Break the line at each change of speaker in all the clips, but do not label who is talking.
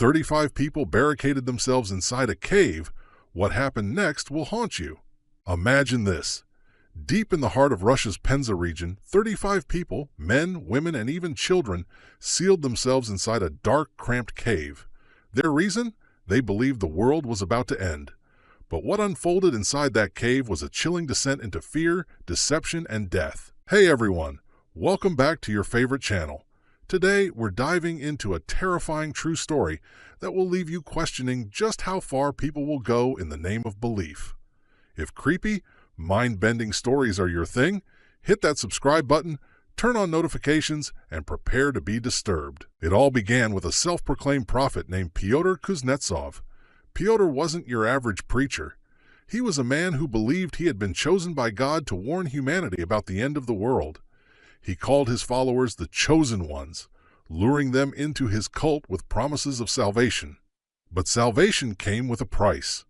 35 people barricaded themselves inside a cave. What happened next will haunt you. Imagine this. Deep in the heart of Russia's Penza region, 35 people, men, women, and even children, sealed themselves inside a dark, cramped cave. Their reason? They believed the world was about to end. But what unfolded inside that cave was a chilling descent into fear, deception, and death. Hey everyone, welcome back to your favorite channel. Today, we're diving into a terrifying true story that will leave you questioning just how far people will go in the name of belief. If creepy, mind-bending stories are your thing, hit that subscribe button, turn on notifications, and prepare to be disturbed. It all began with a self-proclaimed prophet named Pyotr Kuznetsov. Pyotr wasn't your average preacher. He was a man who believed he had been chosen by God to warn humanity about the end of the world. He called his followers the chosen ones, luring them into his cult with promises of salvation. But salvation came with a price.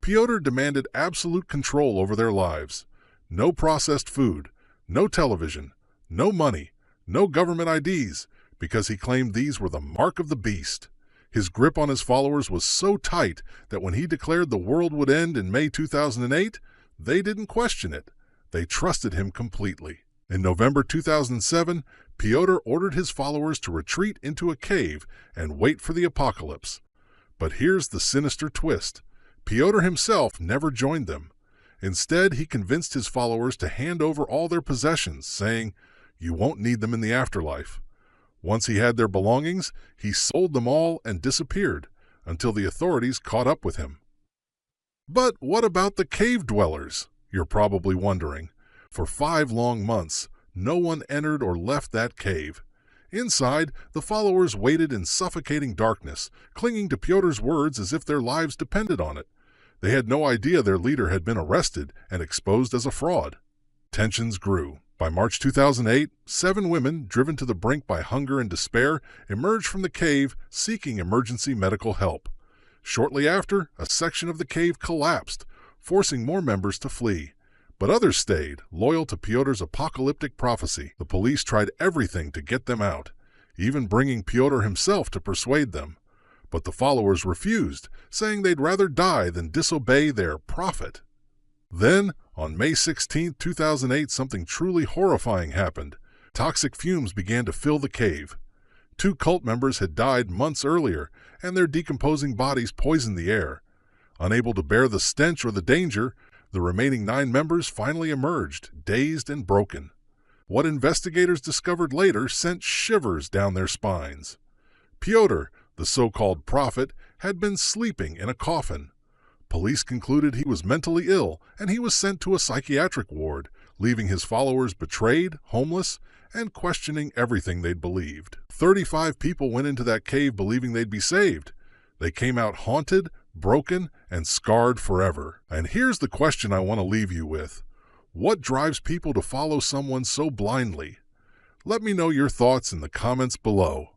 Pyotr demanded absolute control over their lives. No processed food, no television, no money, no government IDs, because he claimed these were the mark of the beast. His grip on his followers was so tight that when he declared the world would end in May 2008, they didn't question it. They trusted him completely. In November 2007, Pyotr ordered his followers to retreat into a cave and wait for the apocalypse. But here's the sinister twist. Pyotr himself never joined them. Instead, he convinced his followers to hand over all their possessions, saying, "You won't need them in the afterlife." Once he had their belongings, he sold them all and disappeared until the authorities caught up with him. But what about the cave dwellers? You're probably wondering. For 5 long months, no one entered or left that cave. Inside, the followers waited in suffocating darkness, clinging to Pyotr's words as if their lives depended on it. They had no idea their leader had been arrested and exposed as a fraud. Tensions grew. By March 2008, 7 women, driven to the brink by hunger and despair, emerged from the cave seeking emergency medical help. Shortly after, a section of the cave collapsed, forcing more members to flee. But others stayed, loyal to Pyotr's apocalyptic prophecy. The police tried everything to get them out, even bringing Pyotr himself to persuade them. But the followers refused, saying they'd rather die than disobey their prophet. Then, on May 16, 2008, something truly horrifying happened. Toxic fumes began to fill the cave. 2 cult members had died months earlier, and their decomposing bodies poisoned the air. Unable to bear the stench or the danger, the remaining 9 members finally emerged, dazed and broken. What investigators discovered later sent shivers down their spines. Pyotr, the so-called prophet, had been sleeping in a coffin. Police concluded he was mentally ill, and he was sent to a psychiatric ward, leaving his followers betrayed, homeless, and questioning everything they'd believed. 35 people went into that cave believing they'd be saved. They came out haunted, broken, and scarred forever. And here's the question I want to leave you with. What drives people to follow someone so blindly? Let me know your thoughts in the comments below.